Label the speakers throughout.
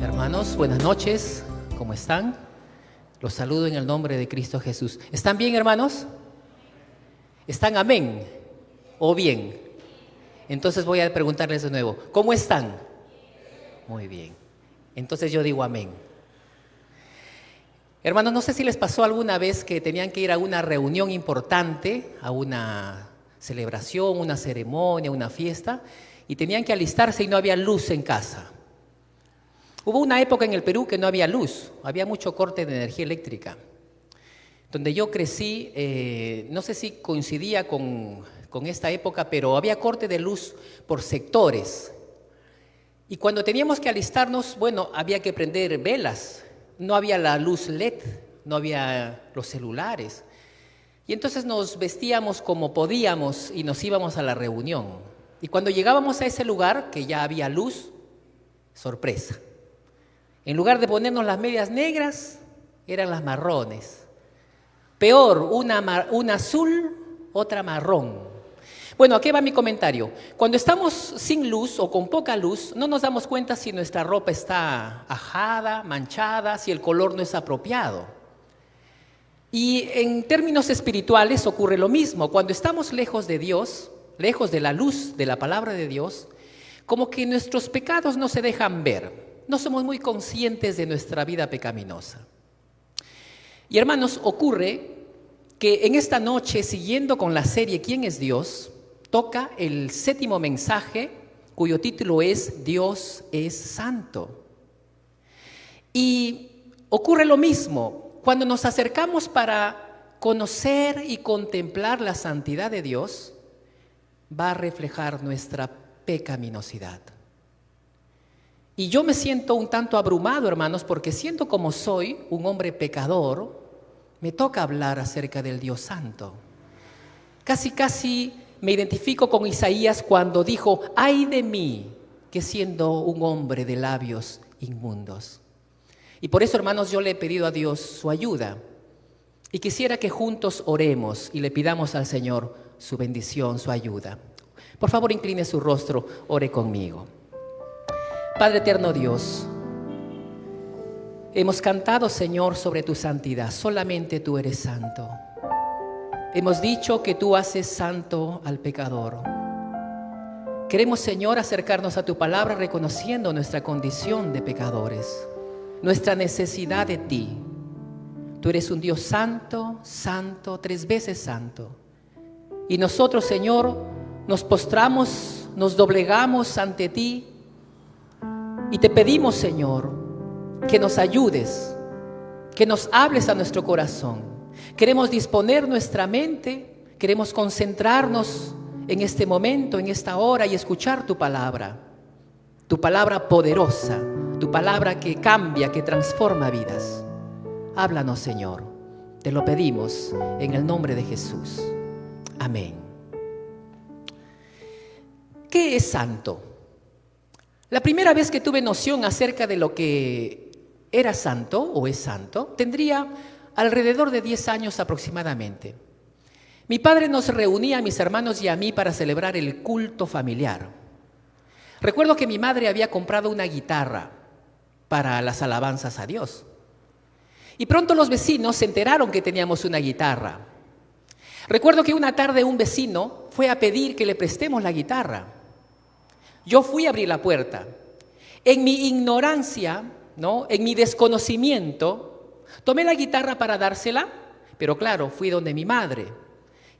Speaker 1: Hermanos, buenas noches, ¿cómo están? Los saludo en el nombre de Cristo Jesús. ¿Están bien, hermanos? ¿Están amén o bien? Entonces voy a preguntarles de nuevo, ¿cómo están? Muy bien. Entonces yo digo amén. Hermanos, no sé si les pasó alguna vez que tenían que ir a una reunión importante, a una celebración, una ceremonia, una fiesta, y tenían que alistarse y no había luz en casa. Hubo una época en el Perú que no había luz, había mucho corte de energía eléctrica. Donde yo crecí, no sé si coincidía con esta época, pero había corte de luz por sectores. Y cuando teníamos que alistarnos, bueno, había que prender velas. No había la luz LED, no había los celulares. Y entonces nos vestíamos como podíamos y nos íbamos a la reunión. Y cuando llegábamos a ese lugar, que ya había luz, sorpresa. En lugar de ponernos las medias negras, eran las marrones. Peor, una azul, otra marrón. Bueno, ¿a qué va mi comentario? Cuando estamos sin luz o con poca luz, no nos damos cuenta si nuestra ropa está ajada, manchada, si el color no es apropiado. Y en términos espirituales ocurre lo mismo. Cuando estamos lejos de Dios, lejos de la luz de la palabra de Dios, como que nuestros pecados no se dejan ver. No somos muy conscientes de nuestra vida pecaminosa. Y hermanos, ocurre que en esta noche, siguiendo con la serie ¿Quién es Dios?, toca el 7º mensaje, cuyo título es Dios es Santo. Y ocurre lo mismo, cuando nos acercamos para conocer y contemplar la santidad de Dios, va a reflejar nuestra pecaminosidad. Y yo me siento un tanto abrumado, hermanos, porque siendo como soy un hombre pecador, me toca hablar acerca del Dios Santo. Casi me identifico con Isaías cuando dijo, ¡ay de mí, que siendo un hombre de labios inmundos! Y por eso, hermanos, yo le he pedido a Dios su ayuda. Y quisiera que juntos oremos y le pidamos al Señor su bendición, su ayuda. Por favor, incline su rostro, ore conmigo. Padre eterno Dios, hemos cantado, Señor, sobre tu santidad. Solamente tú eres santo. Hemos dicho que tú haces santo al pecador. Queremos, Señor, acercarnos a tu palabra reconociendo nuestra condición de pecadores, nuestra necesidad de ti. Tú eres un Dios santo, santo, 3 veces santo. Y nosotros, Señor, nos postramos, nos doblegamos ante ti y te pedimos, Señor, que nos ayudes, que nos hables a nuestro corazón. Queremos disponer nuestra mente, queremos concentrarnos en este momento, en esta hora y escuchar tu palabra poderosa, tu palabra que cambia, que transforma vidas. Háblanos, Señor, te lo pedimos en el nombre de Jesús. Amén. ¿Qué es santo? La primera vez que tuve noción acerca de lo que era santo o es santo, tendría alrededor de 10 años aproximadamente. Mi padre nos reunía a mis hermanos y a mí para celebrar el culto familiar. Recuerdo que mi madre había comprado una guitarra para las alabanzas a Dios. Y pronto los vecinos se enteraron que teníamos una guitarra. Recuerdo que una tarde un vecino fue a pedir que le prestemos la guitarra. Yo fui a abrir la puerta. En mi ignorancia, en mi desconocimiento, tomé la guitarra para dársela, pero claro, fui donde mi madre.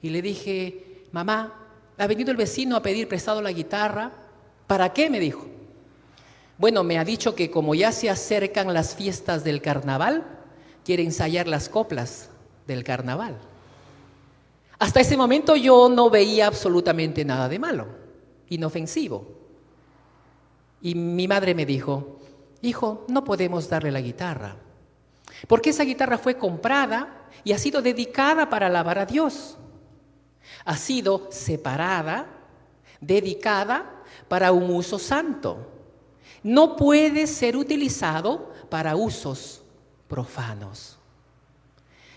Speaker 1: Y le dije, mamá, ha venido el vecino a pedir prestado la guitarra. ¿Para qué?, me dijo. Bueno, me ha dicho que como ya se acercan las fiestas del carnaval, quiere ensayar las coplas del carnaval. Hasta ese momento yo no veía absolutamente nada de malo, inofensivo. Y mi madre me dijo, hijo, no podemos darle la guitarra, porque esa guitarra fue comprada y ha sido dedicada para alabar a Dios. Ha sido separada, dedicada para un uso santo. No puede ser utilizado para usos profanos.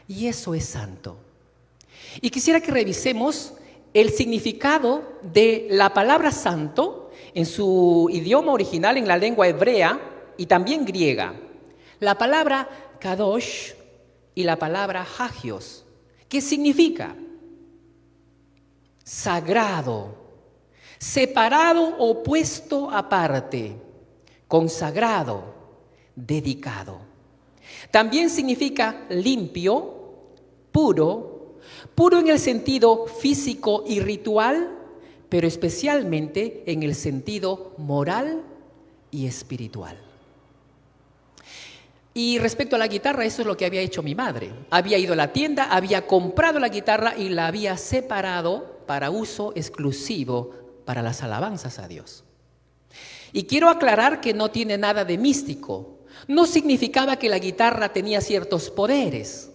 Speaker 1: Y eso es santo. Y quisiera que revisemos el significado de la palabra santo en su idioma original, en la lengua hebrea y también griega. La palabra kadosh y la palabra hagios. ¿Qué significa? Sagrado, separado o puesto aparte, consagrado, dedicado. También significa limpio, puro, puro en el sentido físico y ritual, pero especialmente en el sentido moral y espiritual. Y respecto a la guitarra, eso es lo que había hecho mi madre. Había ido a la tienda, había comprado la guitarra y la había separado para uso exclusivo para las alabanzas a Dios. Y quiero aclarar que no tiene nada de místico. No significaba que la guitarra tenía ciertos poderes,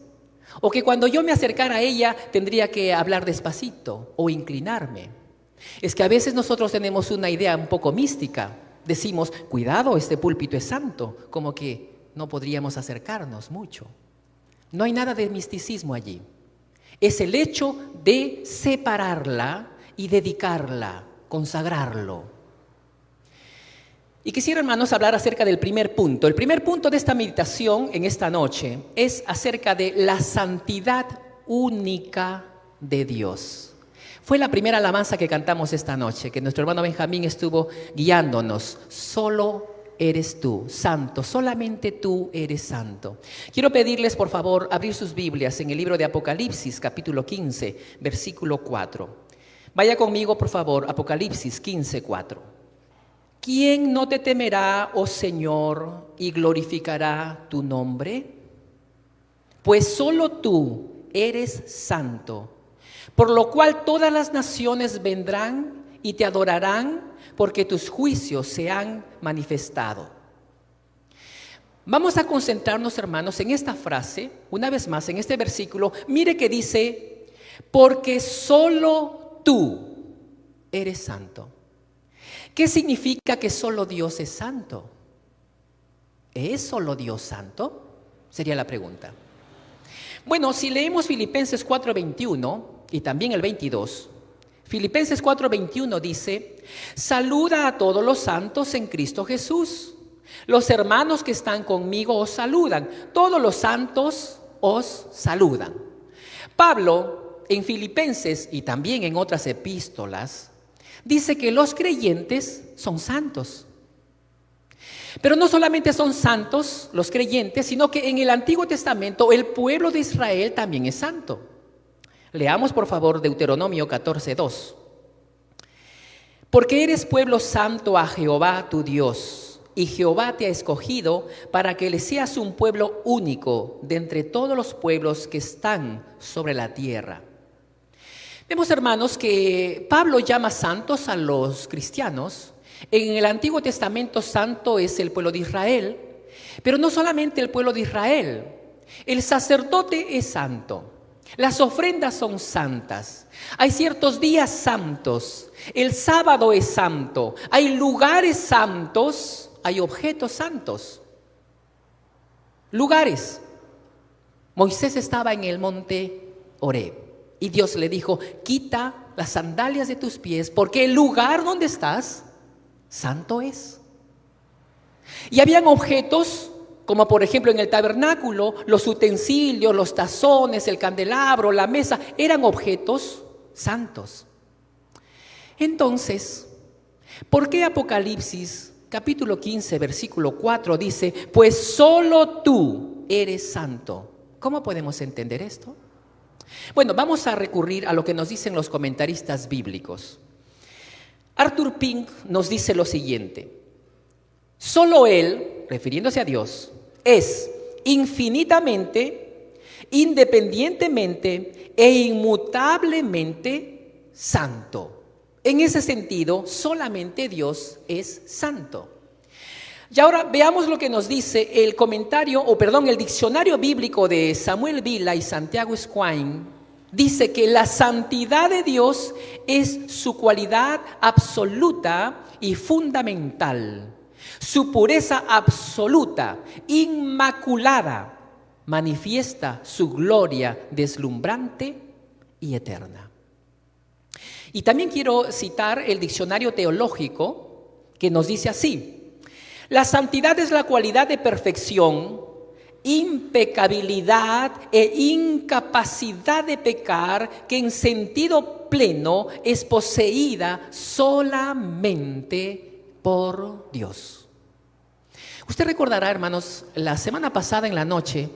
Speaker 1: o que cuando yo me acercara a ella tendría que hablar despacito o inclinarme. Es que a veces nosotros tenemos una idea un poco mística. Decimos, cuidado, este púlpito es santo, como que no podríamos acercarnos mucho. No hay nada de misticismo allí. Es el hecho de separarla y dedicarla, consagrarlo. Y quisiera, hermanos, hablar acerca del primer punto. El primer punto de esta meditación en esta noche es acerca de la santidad única de Dios. Fue la primera alabanza que cantamos esta noche, que nuestro hermano Benjamín estuvo guiándonos. Solo eres tú, santo, solamente tú eres santo. Quiero pedirles, por favor, abrir sus Biblias en el libro de Apocalipsis, capítulo 15, versículo 4. Vaya conmigo, por favor, Apocalipsis 15, 4. ¿Quién no te temerá, oh Señor, y glorificará tu nombre? Pues solo tú eres santo, por lo cual todas las naciones vendrán y te adorarán, porque tus juicios se han manifestado. Vamos a concentrarnos, hermanos, en esta frase, una vez más, en este versículo. Mire que dice, porque solo tú eres santo. ¿Qué significa que solo Dios es santo? ¿Es solo Dios santo? Sería la pregunta. Bueno, si leemos Filipenses 4:21 y también el 22, Filipenses 4:21 dice, saluda a todos los santos en Cristo Jesús. Los hermanos que están conmigo os saludan. Todos los santos os saludan. Pablo, en Filipenses y también en otras epístolas, dice que los creyentes son santos. Pero no solamente son santos los creyentes, sino que en el Antiguo Testamento el pueblo de Israel también es santo. Leamos por favor Deuteronomio 14:2. Porque eres pueblo santo a Jehová tu Dios, y Jehová te ha escogido para que le seas un pueblo único de entre todos los pueblos que están sobre la tierra. Vemos, hermanos, que Pablo llama santos a los cristianos. En el Antiguo Testamento santo es el pueblo de Israel, pero no solamente el pueblo de Israel. El sacerdote es santo. Las ofrendas son santas. Hay ciertos días santos. El sábado es santo. Hay lugares santos. Hay objetos santos. Lugares. Moisés estaba en el monte Horeb y Dios le dijo, quita las sandalias de tus pies porque el lugar donde estás, santo es. Y habían objetos como por ejemplo en el tabernáculo, los utensilios, los tazones, el candelabro, la mesa, eran objetos santos. Entonces, ¿por qué Apocalipsis capítulo 15, versículo 4 dice, pues solo tú eres santo? ¿Cómo podemos entender esto? Bueno, vamos a recurrir a lo que nos dicen los comentaristas bíblicos. Arthur Pink nos dice lo siguiente: solo Él, refiriéndose a Dios, es infinitamente, independientemente e inmutablemente santo. En ese sentido, solamente Dios es santo. Y ahora veamos lo que nos dice el el diccionario bíblico de Samuel Vila y Santiago Squine. Dice que la santidad de Dios es su cualidad absoluta y fundamental, su pureza absoluta, inmaculada, manifiesta su gloria deslumbrante y eterna. Y también quiero citar el diccionario teológico que nos dice así: la santidad es la cualidad de perfección, impecabilidad e incapacidad de pecar que en sentido pleno es poseída solamente por Dios. Usted recordará, hermanos, la semana pasada en la noche,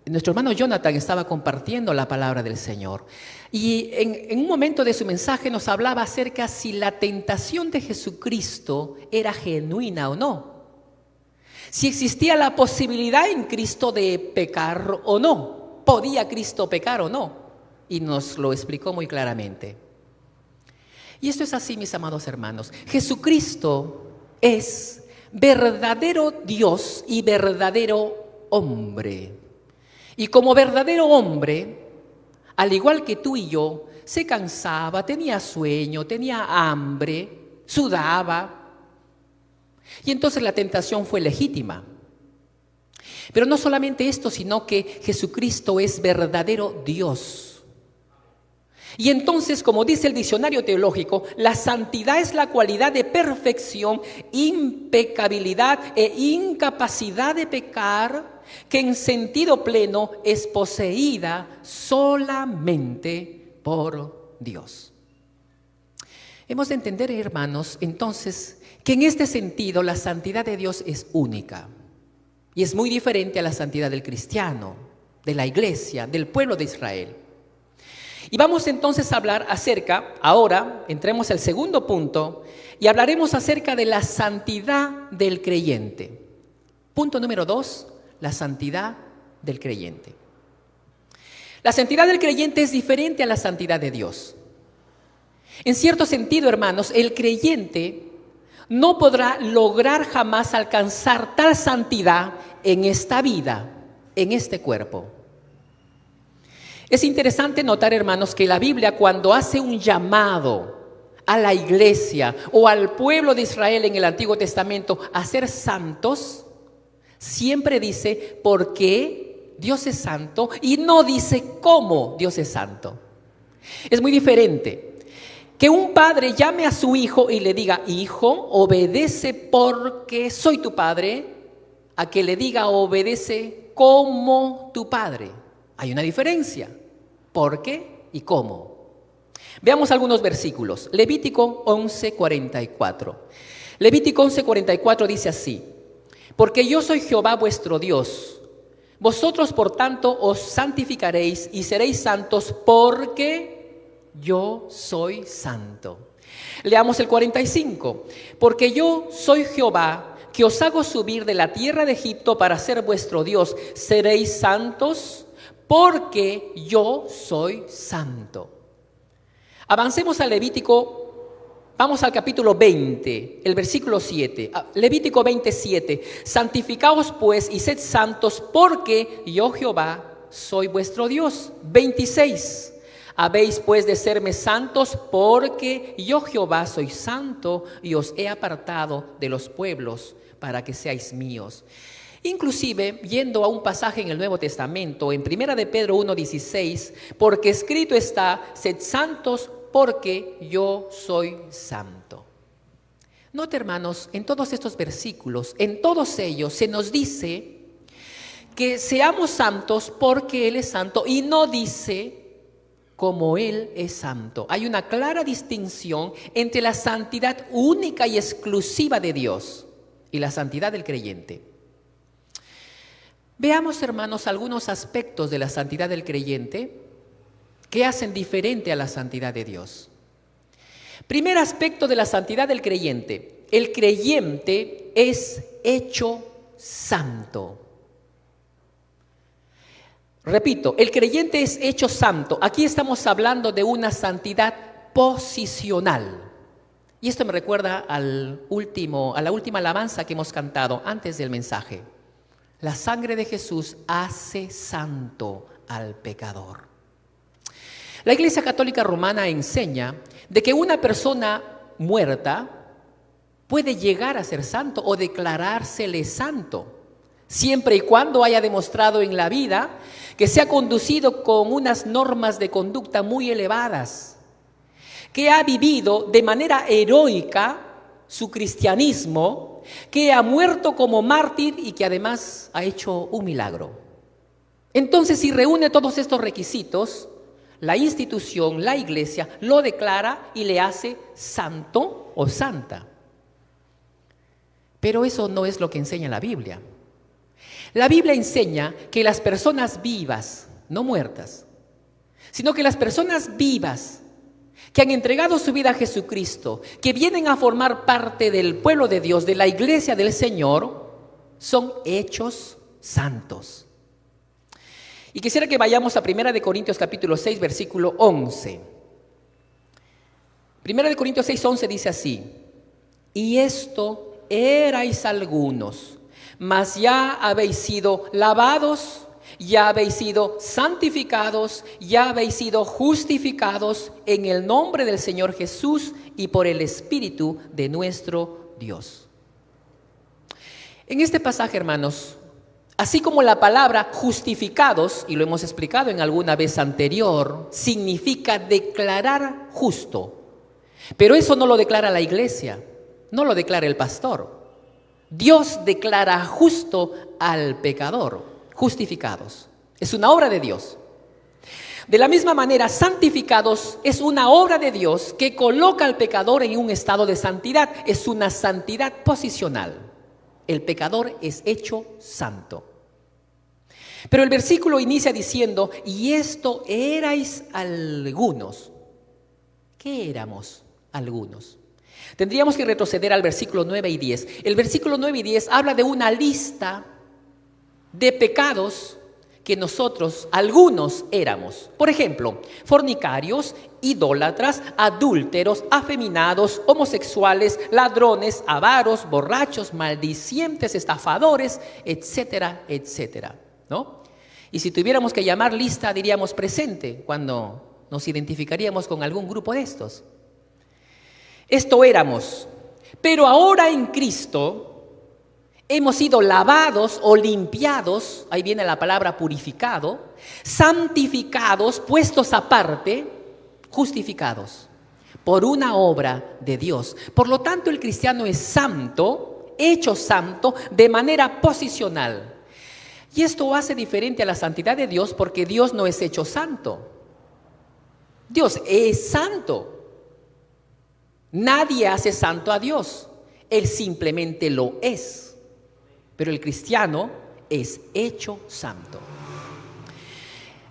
Speaker 1: nuestro hermano Jonathan estaba compartiendo la palabra del Señor. Y en un momento de su mensaje nos hablaba acerca si la tentación de Jesucristo era genuina o no. Si existía la posibilidad en Cristo de pecar o no. ¿Podía Cristo pecar o no? Y nos lo explicó muy claramente. Y esto es así, mis amados hermanos. Jesucristo es verdadero Dios y verdadero hombre. Y como verdadero hombre, al igual que tú y yo, se cansaba, tenía sueño, tenía hambre, sudaba. Y entonces la tentación fue legítima. Pero no solamente esto, sino que Jesucristo es verdadero Dios. Y entonces, como dice el diccionario teológico, la santidad es la cualidad de perfección, impecabilidad e incapacidad de pecar que en sentido pleno es poseída solamente por Dios. Hemos de entender, hermanos, entonces, que en este sentido la santidad de Dios es única y es muy diferente a la santidad del cristiano, de la iglesia, del pueblo de Israel. Y vamos entonces a hablar acerca, ahora entremos al segundo punto y hablaremos acerca de la santidad del creyente. Punto número 2, la santidad del creyente. La santidad del creyente es diferente a la santidad de Dios. En cierto sentido, hermanos, el creyente no podrá lograr jamás alcanzar tal santidad en esta vida, en este cuerpo. Es interesante notar, hermanos, que la Biblia, cuando hace un llamado a la iglesia o al pueblo de Israel en el Antiguo Testamento a ser santos, siempre dice por qué Dios es santo y no dice cómo Dios es santo. Es muy diferente que un padre llame a su hijo y le diga: hijo, obedece porque soy tu padre, a que le diga: obedece como tu padre. Hay una diferencia. ¿Por qué y cómo? Veamos algunos versículos. Levítico 11:44. Levítico 11:44 dice así: porque yo soy Jehová vuestro Dios. Vosotros, por tanto, os santificaréis y seréis santos porque yo soy santo. Leamos el 45. Porque yo soy Jehová, que os hago subir de la tierra de Egipto para ser vuestro Dios. Seréis santos porque yo soy santo. Avancemos a Levítico, vamos al capítulo 20, el versículo 7. Levítico 27. Santificaos pues y sed santos porque yo Jehová soy vuestro Dios. 26. Habéis pues de serme santos porque yo Jehová soy santo y os he apartado de los pueblos para que seáis míos. Inclusive, yendo a un pasaje en el Nuevo Testamento, en 1 de Pedro 1:16, porque escrito está: sed santos porque yo soy santo. Note, hermanos, en todos estos versículos, en todos ellos se nos dice que seamos santos porque Él es santo y no dice como Él es santo. Hay una clara distinción entre la santidad única y exclusiva de Dios y la santidad del creyente. Veamos, hermanos, algunos aspectos de la santidad del creyente que hacen diferente a la santidad de Dios. Primer aspecto de la santidad del creyente: el creyente es hecho santo. Repito, el creyente es hecho santo. Aquí estamos hablando de una santidad posicional. Y esto me recuerda a la última alabanza que hemos cantado antes del mensaje. La sangre de Jesús hace santo al pecador. La Iglesia Católica Romana enseña de que una persona muerta puede llegar a ser santo o declarársele santo siempre y cuando haya demostrado en la vida que se ha conducido con unas normas de conducta muy elevadas, que ha vivido de manera heroica su cristianismo, que ha muerto como mártir y que además ha hecho un milagro. Entonces, si reúne todos estos requisitos, la institución, la iglesia, lo declara y le hace santo o santa. Pero eso no es lo que enseña la Biblia. La Biblia enseña que las personas vivas, no muertas, sino que las personas vivas que han entregado su vida a Jesucristo, que vienen a formar parte del pueblo de Dios, de la iglesia del Señor, son hechos santos. Y quisiera que vayamos a 1 Corintios capítulo 6, versículo 11. 1 Corintios 6, 11 dice así: y esto erais algunos, mas ya habéis sido lavados, ya habéis sido santificados, ya habéis sido justificados en el nombre del Señor Jesús y por el Espíritu de nuestro Dios. En este pasaje, hermanos, así como la palabra justificados, y lo hemos explicado en alguna vez anterior, significa declarar justo. Pero eso no lo declara la iglesia, no lo declara el pastor. Dios declara justo al pecador, justificados. Es una obra de Dios. De la misma manera, santificados es una obra de Dios que coloca al pecador en un estado de santidad. Es una santidad posicional. El pecador es hecho santo. Pero el versículo inicia diciendo: y esto erais algunos. ¿Qué éramos algunos? Tendríamos que retroceder al versículo 9 y 10. El versículo 9 y 10 habla de una lista de pecados que nosotros, algunos, éramos. Por ejemplo, fornicarios, idólatras, adúlteros, afeminados, homosexuales, ladrones, avaros, borrachos, maldicientes, estafadores, etcétera, etcétera, ¿no? Y si tuviéramos que llamar lista, diríamos presente, cuando nos identificaríamos con algún grupo de estos. Esto éramos, pero ahora en Cristo hemos sido lavados o limpiados, ahí viene la palabra purificado, santificados, puestos aparte, justificados por una obra de Dios. Por lo tanto, el cristiano es santo, hecho santo de manera posicional. Y esto hace diferente a la santidad de Dios, porque Dios no es hecho santo. Dios es santo. Nadie hace santo a Dios, Él simplemente lo es. Pero el cristiano es hecho santo.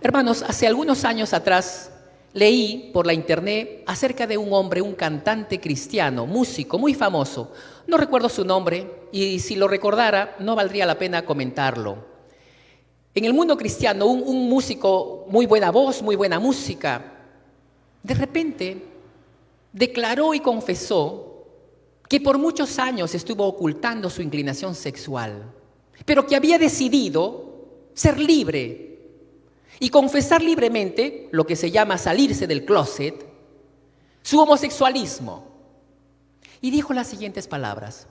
Speaker 1: Hermanos, hace algunos años atrás leí por la internet acerca de un hombre, un cantante cristiano, músico muy famoso. No recuerdo su nombre y si lo recordara no valdría la pena comentarlo. En el mundo cristiano, un músico, muy buena voz, muy buena música, de repente declaró y confesó que por muchos años estuvo ocultando su inclinación sexual, pero que había decidido ser libre y confesar libremente lo que se llama salirse del closet, su homosexualismo. Y dijo las siguientes palabras: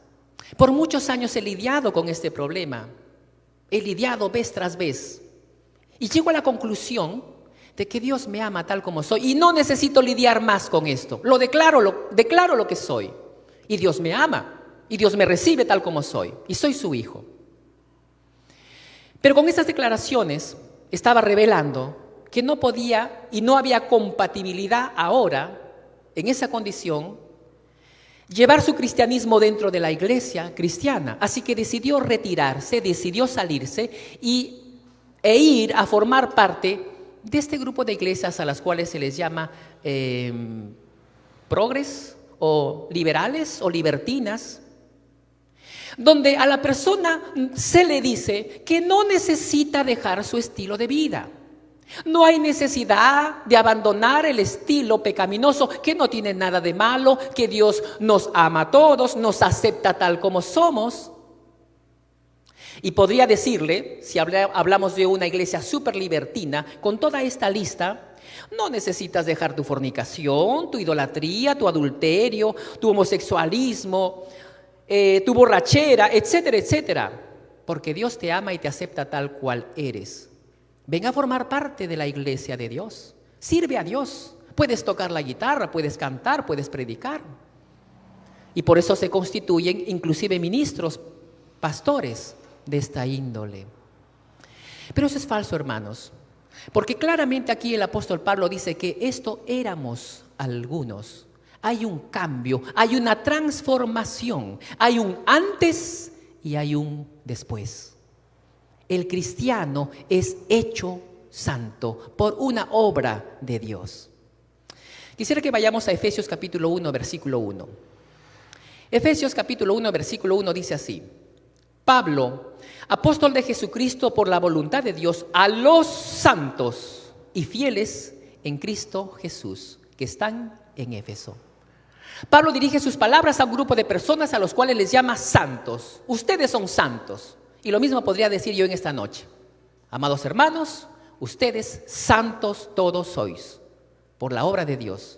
Speaker 1: por muchos años he lidiado con este problema, he lidiado vez tras vez, y llego a la conclusión de que Dios me ama tal como soy y no necesito lidiar más con esto. Declaro lo que soy. Y Dios me ama, y Dios me recibe tal como soy, y soy su hijo. Pero con estas declaraciones estaba revelando que no podía y no había compatibilidad ahora, en esa condición, llevar su cristianismo dentro de la iglesia cristiana. Así que decidió retirarse, decidió salirse e ir a formar parte de este grupo de iglesias a las cuales se les llama progres, o liberales o libertinas, donde a la persona se le dice que no necesita dejar su estilo de vida. No hay necesidad de abandonar el estilo pecaminoso, que no tiene nada de malo, que Dios nos ama a todos, nos acepta tal como somos. Y podría decirle, si hablamos de una iglesia súper libertina, con toda esta lista, no necesitas dejar tu fornicación, tu idolatría, tu adulterio, tu homosexualismo, tu borrachera, etcétera, etcétera. porque Dios te ama y te acepta tal cual eres. Ven a formar parte de la iglesia de Dios. Sirve a Dios. Puedes tocar la guitarra, puedes cantar, puedes predicar. Y por eso se constituyen inclusive ministros, pastores de esta índole. Pero eso es falso, hermanos. Porque claramente aquí el apóstol Pablo dice que esto éramos algunos. Hay un cambio, hay una transformación, hay un antes y hay un después. El cristiano es hecho santo por una obra de Dios. Quisiera que vayamos a Efesios capítulo 1, versículo 1. Efesios capítulo 1, versículo 1 dice así: Pablo, apóstol de Jesucristo por la voluntad de Dios, a los santos y fieles en Cristo Jesús, que están en Éfeso. Pablo dirige sus palabras a un grupo de personas a los cuales les llama santos. Ustedes son santos. Y lo mismo podría decir yo en esta noche. Amados hermanos, ustedes santos todos sois, por la obra de Dios.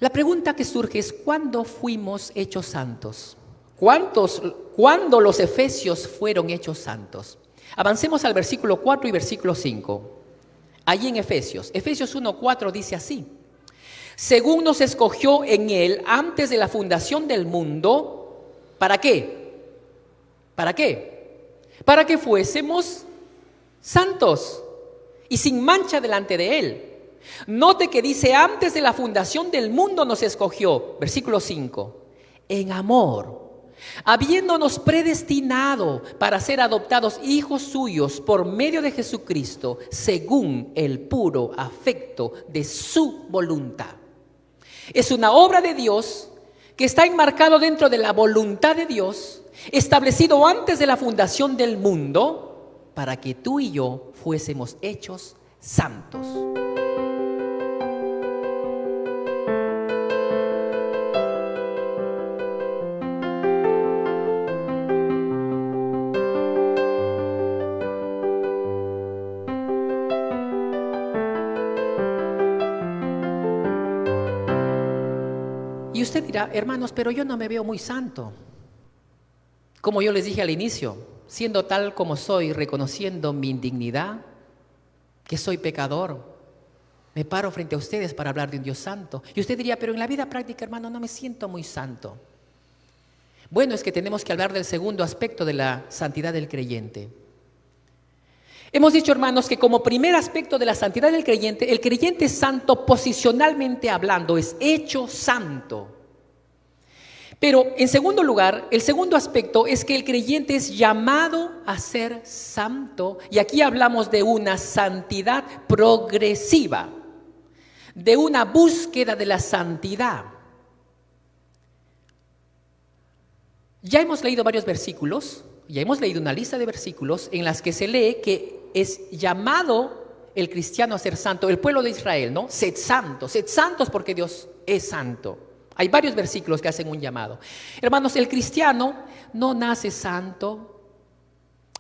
Speaker 1: La pregunta que surge es: ¿cuándo fuimos hechos santos? ¿Cuándo los efesios fueron hechos santos? Avancemos al versículo 4 y versículo 5. Allí en Efesios 1:4 dice así: según nos escogió en Él antes de la fundación del mundo, ¿para qué? ¿Para qué? Para que fuésemos santos y sin mancha delante de Él. Note que dice: antes de la fundación del mundo nos escogió, versículo 5, en amor, habiéndonos predestinado para ser adoptados hijos suyos por medio de Jesucristo, según el puro afecto de su voluntad. Es una obra de Dios que está enmarcado dentro de la voluntad de Dios, establecido antes de la fundación del mundo, para que tú y yo fuésemos hechos santos. Y usted dirá: hermanos, pero yo no me veo muy santo. Como yo les dije al inicio, siendo tal como soy, reconociendo mi indignidad, que soy pecador, me paro frente a ustedes para hablar de un Dios santo. Y usted diría: pero en la vida práctica, hermano, no me siento muy santo. Bueno, es que tenemos que hablar del segundo aspecto de la santidad del creyente. Hemos dicho, hermanos, que como primer aspecto de la santidad del creyente, el creyente santo, posicionalmente hablando, es hecho santo. Pero en segundo lugar, el segundo aspecto es que el creyente es llamado a ser santo. Y aquí hablamos de una santidad progresiva, de una búsqueda de la santidad. Ya hemos leído varios versículos, ya hemos leído una lista de versículos en las que se lee que es llamado el cristiano a ser santo. El pueblo de Israel, ¿no? Sed santos porque Dios es santo. Hay varios versículos que hacen un llamado. Hermanos, el cristiano no nace santo,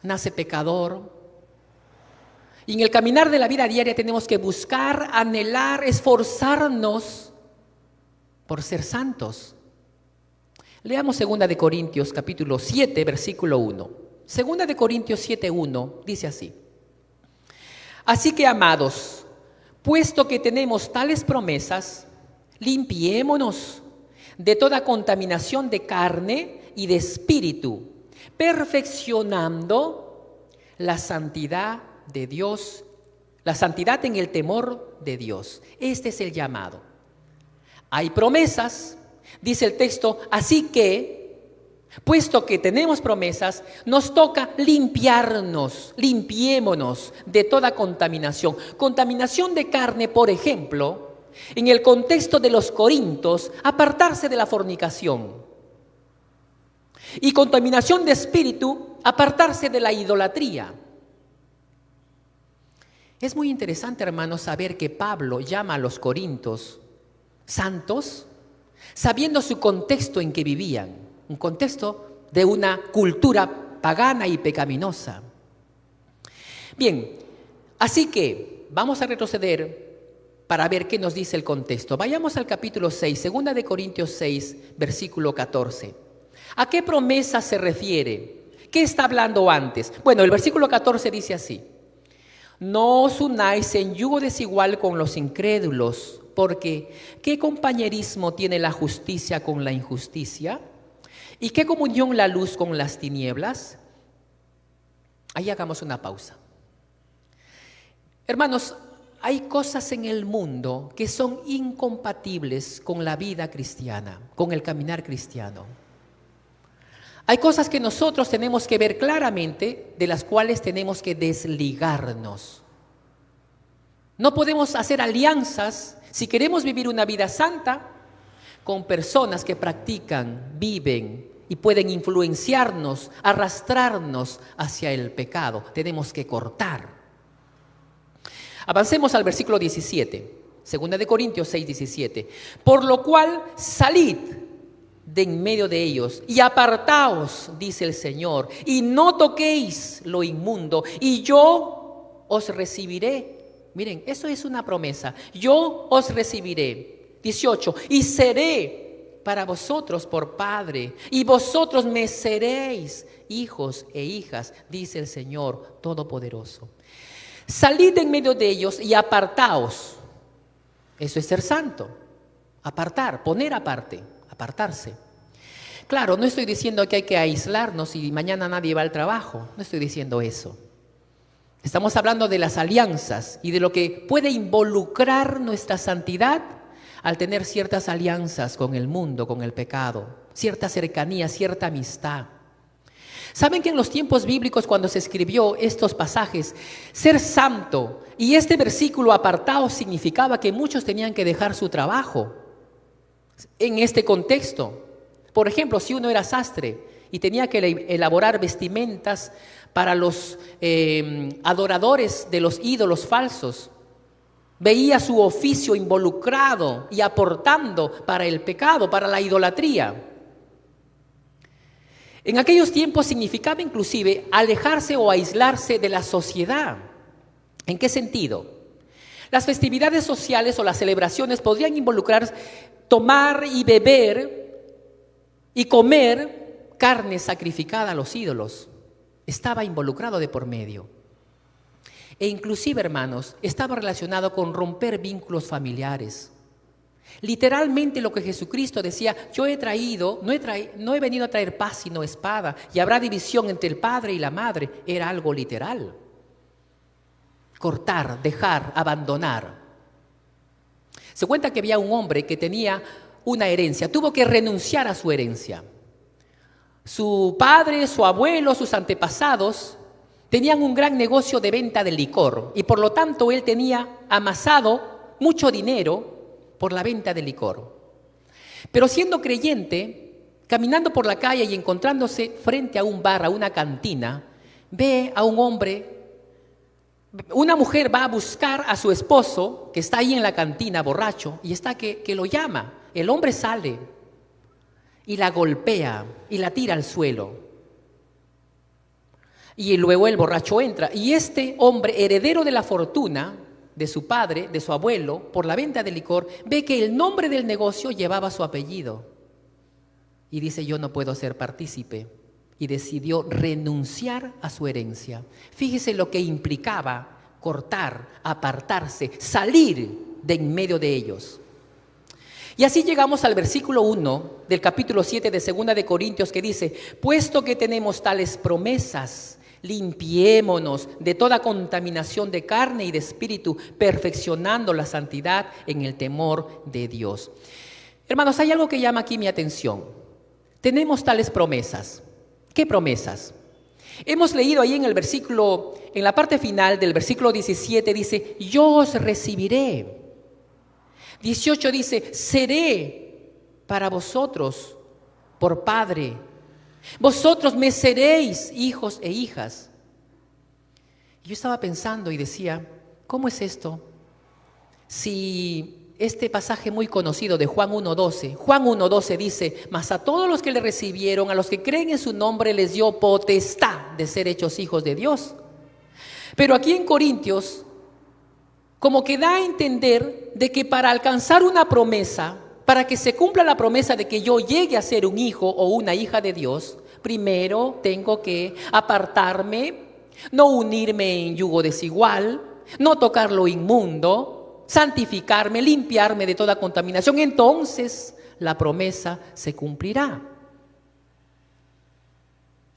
Speaker 1: nace pecador. Y en el caminar de la vida diaria tenemos que buscar, anhelar, esforzarnos por ser santos. Leamos 2 de Corintios capítulo 7, versículo 1. 2 de Corintios 7, 1 dice así: así que, amados, puesto que tenemos tales promesas, limpiémonos de toda contaminación de carne y de espíritu, perfeccionando la santidad de Dios, la santidad en el temor de Dios. Este es el llamado. Hay promesas, dice el texto, así que, puesto que tenemos promesas, nos toca limpiarnos, limpiémonos de toda contaminación. Contaminación de carne, por ejemplo, en el contexto de los corintios, apartarse de la fornicación. Y contaminación de espíritu, apartarse de la idolatría. Es muy interesante, hermanos, saber que Pablo llama a los corintios santos, sabiendo su contexto en que vivían, un contexto de una cultura pagana y pecaminosa. Bien, así que vamos a retroceder para ver qué nos dice el contexto. Vayamos al capítulo 6, 2 de Corintios 6, versículo 14. ¿A qué promesa se refiere? ¿Qué está hablando antes? Bueno, el versículo 14 dice así: no os unáis en yugo desigual con los incrédulos, porque ¿qué compañerismo tiene la justicia con la injusticia? ¿Y qué comunión la luz con las tinieblas? Ahí hagamos una pausa. Hermanos, hay cosas en el mundo que son incompatibles con la vida cristiana, con el caminar cristiano. Hay cosas que nosotros tenemos que ver claramente, de las cuales tenemos que desligarnos. No podemos hacer alianzas, si queremos vivir una vida santa, con personas que practican, viven y pueden influenciarnos, arrastrarnos hacia el pecado. Tenemos que cortar. Avancemos al versículo 17, 2 de Corintios 6, 17. Por lo cual salid de en medio de ellos y apartaos, dice el Señor, y no toquéis lo inmundo, y yo os recibiré. Miren, eso es una promesa. Yo os recibiré. 18. Y seré para vosotros por Padre, y vosotros me seréis hijos e hijas, dice el Señor Todopoderoso. Salid de en medio de ellos y apartaos. Eso es ser santo. Apartar, poner aparte, apartarse. Claro, no estoy diciendo que hay que aislarnos y mañana nadie va al trabajo. No estoy diciendo eso. Estamos hablando de las alianzas y de lo que puede involucrar nuestra santidad al tener ciertas alianzas con el mundo, con el pecado, cierta cercanía, cierta amistad. ¿Saben que en los tiempos bíblicos, cuando se escribió estos pasajes, ser santo y este versículo apartado significaba que muchos tenían que dejar su trabajo en este contexto? Por ejemplo, si uno era sastre y tenía que elaborar vestimentas para los adoradores de los ídolos falsos, veía su oficio involucrado y aportando para el pecado, para la idolatría. En aquellos tiempos significaba inclusive alejarse o aislarse de la sociedad. ¿En qué sentido? Las festividades sociales o las celebraciones podrían involucrar tomar y beber y comer carne sacrificada a los ídolos. Estaba involucrado de por medio. E inclusive, hermanos, estaba relacionado con romper vínculos familiares. Literalmente lo que Jesucristo decía: yo no he venido a traer paz sino espada, y habrá división entre el padre y la madre, era algo literal. Cortar, dejar, abandonar. Se cuenta que había un hombre que tenía una herencia, tuvo que renunciar a su herencia. Su padre, su abuelo, sus antepasados tenían un gran negocio de venta de licor y por lo tanto él tenía amasado mucho dinero por la venta de licor. Pero siendo creyente, caminando por la calle y encontrándose frente a un bar, a una cantina, ve a un hombre, una mujer va a buscar a su esposo que está ahí en la cantina borracho y está que lo llama. El hombre sale y la golpea y la tira al suelo. Y luego el borracho entra y este hombre, heredero de la fortuna de su padre, de su abuelo, por la venta de licor, ve que el nombre del negocio llevaba su apellido. Y dice: yo no puedo ser partícipe. Y decidió renunciar a su herencia. Fíjese lo que implicaba cortar, apartarse, salir de en medio de ellos. Y así llegamos al versículo 1 del capítulo 7 de 2 de Corintios, que dice: puesto que tenemos tales promesas, limpiémonos de toda contaminación de carne y de espíritu, perfeccionando la santidad en el temor de Dios. Hermanos, hay algo que llama aquí mi atención. Tenemos tales promesas. ¿Qué promesas? Hemos leído ahí en el versículo, en la parte final del versículo 17 dice: yo os recibiré. 18 dice: seré para vosotros por Padre. Vosotros me seréis hijos e hijas. Yo estaba pensando y decía: ¿cómo es esto? Si este pasaje muy conocido de Juan 1:12 dice: mas a todos los que le recibieron, a los que creen en su nombre, les dio potestad de ser hechos hijos de Dios. Pero aquí en Corintios, como que da a entender de que para alcanzar una promesa, para que se cumpla la promesa de que yo llegue a ser un hijo o una hija de Dios, Primero tengo que apartarme, no unirme en yugo desigual, no tocar lo inmundo, santificarme, limpiarme de toda contaminación. Entonces la promesa se cumplirá.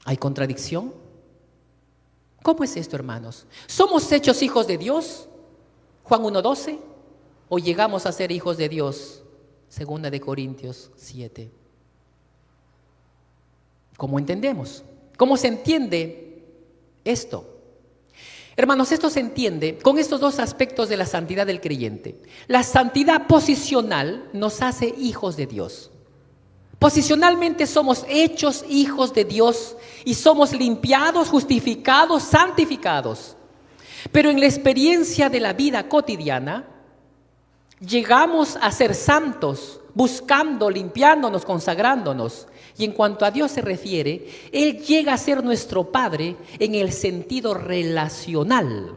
Speaker 1: ¿Hay contradicción? ¿Cómo es esto, hermanos? ¿Somos hechos hijos de Dios? Juan 1:12. ¿O llegamos a ser hijos de Dios? 2 Corintios 7. ¿Cómo entendemos? ¿Cómo se entiende esto? Hermanos, esto se entiende con estos dos aspectos de la santidad del creyente. La santidad posicional nos hace hijos de Dios. Posicionalmente somos hechos hijos de Dios y somos limpiados, justificados, santificados. Pero en la experiencia de la vida cotidiana, llegamos a ser santos, buscando, limpiándonos, consagrándonos. Y en cuanto a Dios se refiere, Él llega a ser nuestro Padre en el sentido relacional.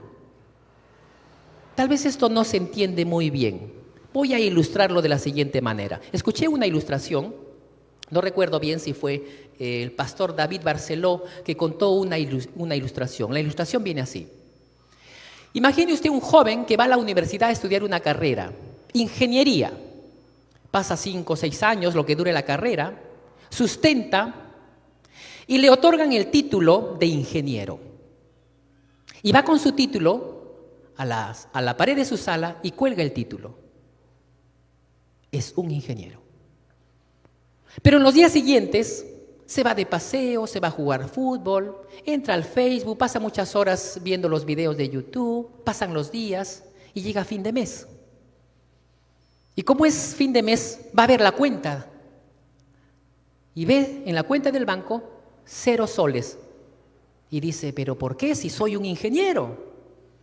Speaker 1: Tal vez esto no se entiende muy bien. Voy a ilustrarlo de la siguiente manera. Escuché una ilustración, no recuerdo bien si fue el pastor David Barceló que contó una ilustración. La ilustración viene así. Imagine usted un joven que va a la universidad a estudiar una carrera, ingeniería. Pasa 5 o 6 años, lo que dure la carrera, sustenta y le otorgan el título de ingeniero. Y va con su título a la pared de su sala y cuelga el título. Es un ingeniero. Pero en los días siguientes se va de paseo, se va a jugar fútbol, entra al Facebook, pasa muchas horas viendo los videos de YouTube, pasan los días y llega fin de mes. Y como es fin de mes, va a ver la cuenta y ve en la cuenta del banco 0 soles. Y dice, ¿pero por qué si soy un ingeniero?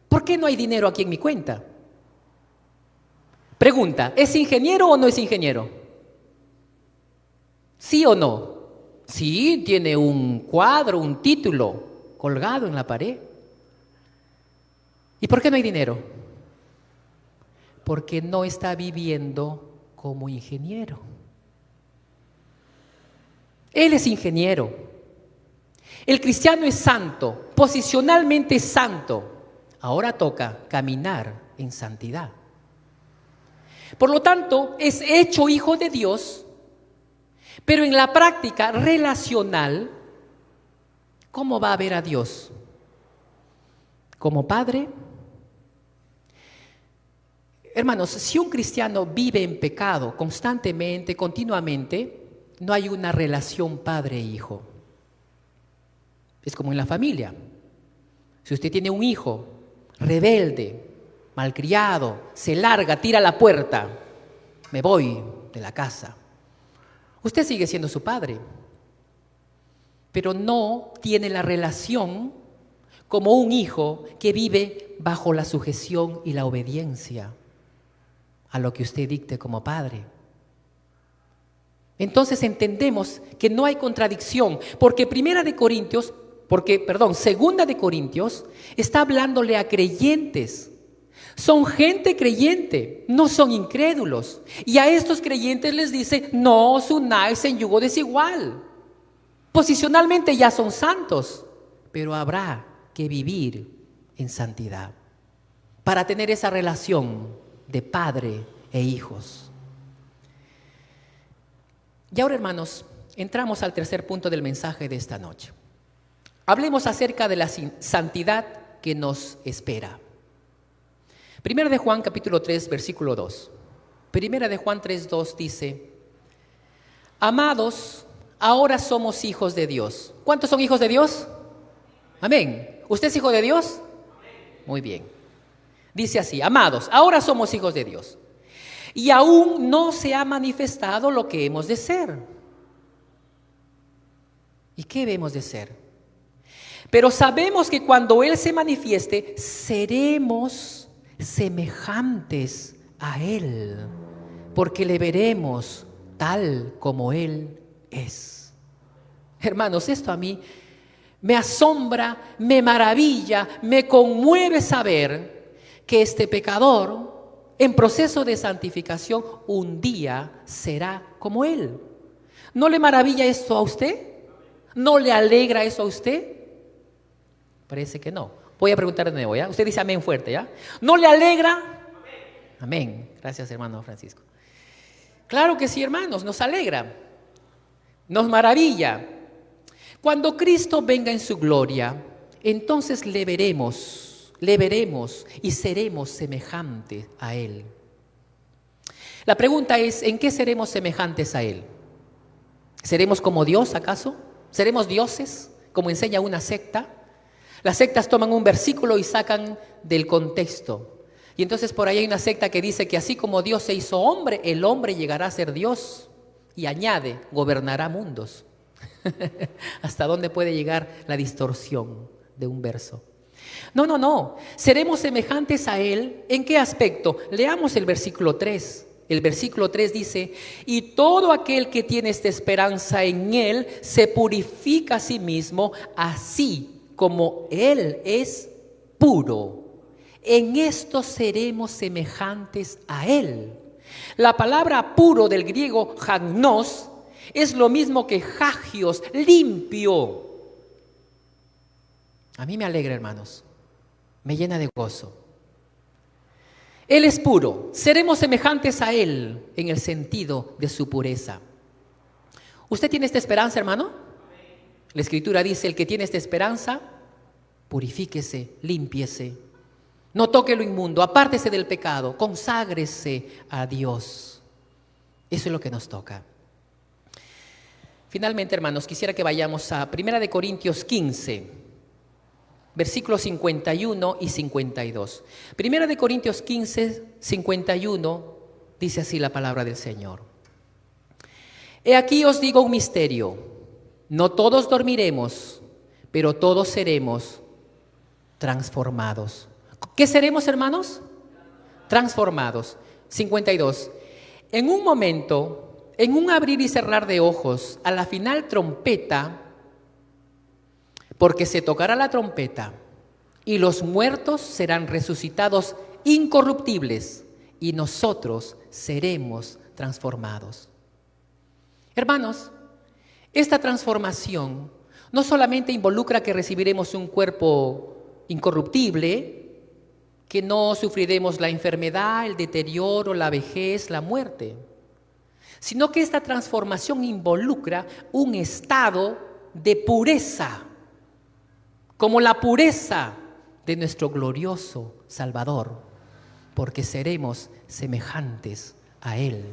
Speaker 1: ¿Por qué no hay dinero aquí en mi cuenta? Pregunta, ¿es ingeniero o no es ingeniero? ¿Sí o no? Sí, tiene un cuadro, un título colgado en la pared. ¿Y por qué no hay dinero? Porque no está viviendo como ingeniero. Él es ingeniero. El cristiano es santo, posicionalmente es santo. Ahora toca caminar en santidad. Por lo tanto, es hecho hijo de Dios, pero en la práctica relacional, ¿cómo va a ver a Dios? ¿Como Padre? Hermanos, si un cristiano vive en pecado constantemente, continuamente, no hay una relación padre-hijo. Es como en la familia. Si usted tiene un hijo rebelde, malcriado, se larga, tira la puerta, me voy de la casa. Usted sigue siendo su padre, pero no tiene la relación como un hijo que vive bajo la sujeción y la obediencia a lo que usted dicte como padre. Entonces entendemos que no hay contradicción, porque 2 de Corintios está hablándole a creyentes. Son gente creyente, no son incrédulos. Y a estos creyentes les dice, no os unáis en yugo desigual. Posicionalmente ya son santos, pero habrá que vivir en santidad para tener esa relación de padre e hijos. Y ahora, hermanos, entramos al tercer punto del mensaje de esta noche. Hablemos acerca de la santidad que nos espera. 1 de Juan capítulo 3, versículo 2. 1 de Juan 3, 2 dice, amados, ahora somos hijos de Dios. ¿Cuántos son hijos de Dios? Amén. ¿Usted es hijo de Dios? Muy bien. Dice así, amados, ahora somos hijos de Dios. Y aún no se ha manifestado lo que hemos de ser. ¿Y qué debemos de ser? Pero sabemos que cuando Él se manifieste, seremos semejantes a Él, porque le veremos tal como Él es. Hermanos, esto a mí me asombra, me maravilla, me conmueve saber que este pecador en proceso de santificación un día será como Él. ¿No le maravilla esto a usted? ¿No le alegra eso a usted? Parece que no. Voy a preguntar de nuevo, ¿ya? Usted dice amén fuerte, ¿ya? ¿No le alegra? Amén. Gracias, hermano Francisco. Claro que sí, hermanos, nos alegra, nos maravilla. Cuando Cristo venga en su gloria, entonces le veremos y seremos semejantes a Él. La pregunta es, ¿en qué seremos semejantes a Él? ¿Seremos como Dios acaso? ¿Seremos dioses, como enseña una secta? Las sectas toman un versículo y sacan del contexto. Y entonces por ahí hay una secta que dice que así como Dios se hizo hombre, el hombre llegará a ser Dios. Y añade, gobernará mundos. ¿Hasta dónde puede llegar la distorsión de un verso? No. Seremos semejantes a Él. ¿En qué aspecto? Leamos el versículo 3. El versículo 3 dice, y todo aquel que tiene esta esperanza en Él se purifica a sí mismo, así como Él es puro. En esto seremos semejantes a Él. La palabra puro del griego hagnos es lo mismo que hagios, limpio. A mí me alegra, hermanos, me llena de gozo. Él es puro, seremos semejantes a Él en el sentido de su pureza. ¿Usted tiene esta esperanza, hermano? La Escritura dice, el que tiene esta esperanza, purifíquese, límpiese. No toque lo inmundo, apártese del pecado, conságrese a Dios. Eso es lo que nos toca. Finalmente, hermanos, quisiera que vayamos a 1 Corintios 15, versículos 51 y 52. 1 Corintios 15, 51, dice así la palabra del Señor. He aquí os digo un misterio, no todos dormiremos, pero todos seremos transformados. ¿Qué seremos, hermanos? Transformados. 52. En un momento, en un abrir y cerrar de ojos, a la final trompeta, porque se tocará la trompeta, y los muertos serán resucitados incorruptibles, y nosotros seremos transformados. Hermanos, esta transformación no solamente involucra que recibiremos un cuerpo incorruptible, que no sufriremos la enfermedad, el deterioro, la vejez, la muerte, sino que esta transformación involucra un estado de pureza, como la pureza de nuestro glorioso Salvador, porque seremos semejantes a Él.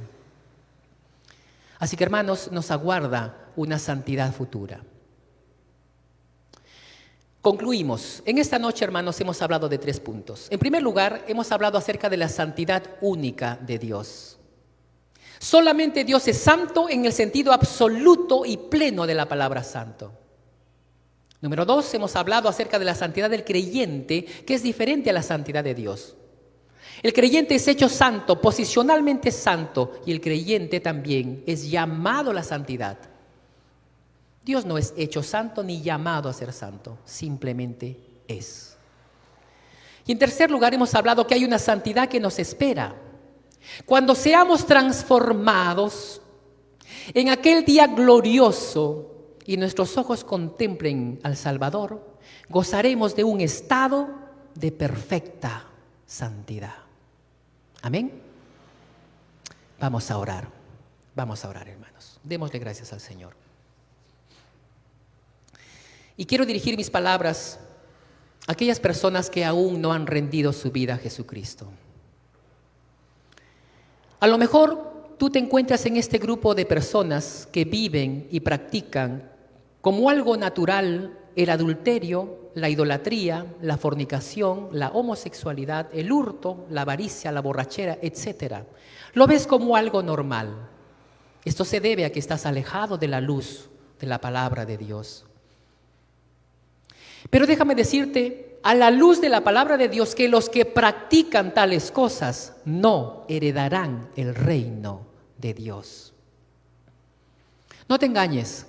Speaker 1: Así que, hermanos, nos aguarda una santidad futura. Concluimos. En esta noche, hermanos, hemos hablado de 3 puntos. En primer lugar, hemos hablado acerca de la santidad única de Dios. Solamente Dios es santo en el sentido absoluto y pleno de la palabra santo. Número 2, hemos hablado acerca de la santidad del creyente, que es diferente a la santidad de Dios. El creyente es hecho santo, posicionalmente santo, y el creyente también es llamado a la santidad. Dios no es hecho santo ni llamado a ser santo, simplemente es. Y en tercer lugar hemos hablado que hay una santidad que nos espera. Cuando seamos transformados en aquel día glorioso y nuestros ojos contemplen al Salvador, gozaremos de un estado de perfecta santidad. Amén. Vamos a orar, hermanos. Démosle gracias al Señor. Y quiero dirigir mis palabras a aquellas personas que aún no han rendido su vida a Jesucristo. A lo mejor tú te encuentras en este grupo de personas que viven y practican como algo natural el adulterio, la idolatría, la fornicación, la homosexualidad, el hurto, la avaricia, la borrachera, etc. Lo ves como algo normal. Esto se debe a que estás alejado de la luz de la palabra de Dios. Pero déjame decirte, a la luz de la palabra de Dios, que los que practican tales cosas no heredarán el reino de Dios. No te engañes.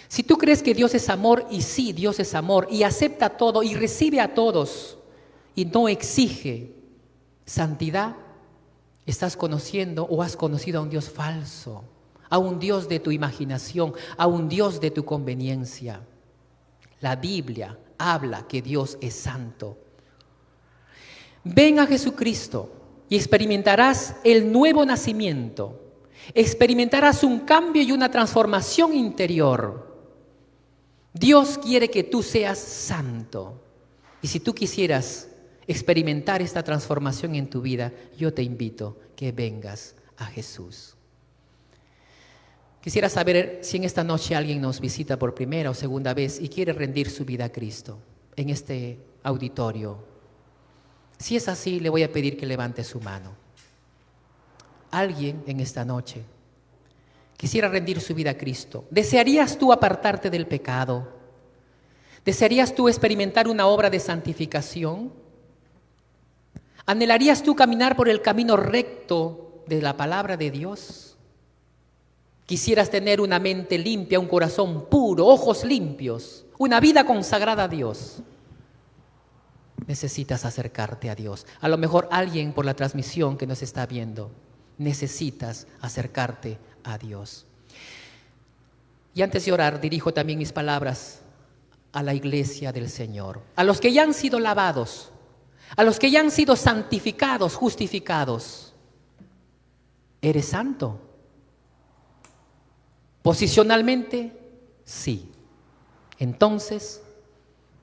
Speaker 1: Si tú crees que Dios es amor, y sí, Dios es amor, y acepta todo y recibe a todos, y no exige santidad, estás conociendo o has conocido a un Dios falso, a un Dios de tu imaginación, a un Dios de tu conveniencia. La Biblia habla que Dios es santo. Ven a Jesucristo y experimentarás el nuevo nacimiento. Experimentarás un cambio y una transformación interior. Dios quiere que tú seas santo. Y si tú quisieras experimentar esta transformación en tu vida, yo te invito que vengas a Jesús. Quisiera saber si en esta noche alguien nos visita por primera o segunda vez y quiere rendir su vida a Cristo en este auditorio. Si es así, le voy a pedir que levante su mano. Alguien en esta noche quisiera rendir su vida a Cristo. ¿Desearías tú apartarte del pecado? ¿Desearías tú experimentar una obra de santificación? ¿Anhelarías tú caminar por el camino recto de la palabra de Dios? ¿Quisieras tener una mente limpia, un corazón puro, ojos limpios, una vida consagrada a Dios? Necesitas acercarte a Dios. A lo mejor alguien por la transmisión que nos está viendo, necesitas acercarte a Dios. Y antes de orar, dirijo también mis palabras a la iglesia del Señor, a los que ya han sido lavados, a los que ya han sido santificados, justificados. ¿Eres santo? Posicionalmente, sí. Entonces,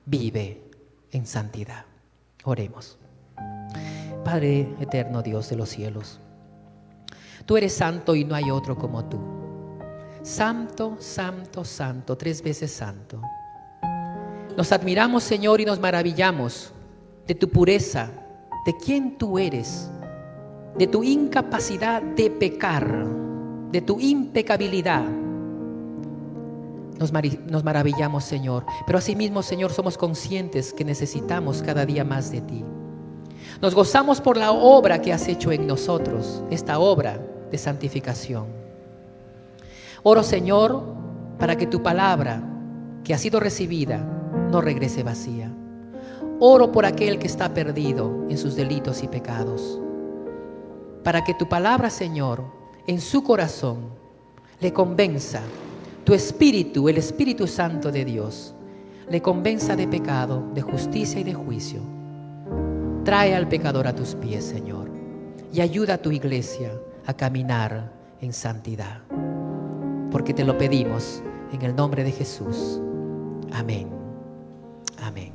Speaker 1: vive en santidad. Oremos. Padre eterno, Dios de los cielos, tú eres santo y no hay otro como tú. Santo, santo, santo, 3 veces santo. Nos admiramos, Señor, y nos maravillamos de tu pureza, de quién tú eres, de tu incapacidad de pecar, de tu impecabilidad. Nos maravillamos, Señor, pero asimismo, Señor, somos conscientes que necesitamos cada día más de ti. Nos gozamos por la obra que has hecho en nosotros, esta obra de santificación. Oro, Señor, para que tu palabra que ha sido recibida no regrese vacía. Oro por aquel que está perdido en sus delitos y pecados, para que tu palabra, Señor, en su corazón le convenza. Tu Espíritu, el Espíritu Santo de Dios, le convenza de pecado, de justicia y de juicio. Trae al pecador a tus pies, Señor, y ayuda a tu iglesia a caminar en santidad. Porque te lo pedimos en el nombre de Jesús. Amén. Amén.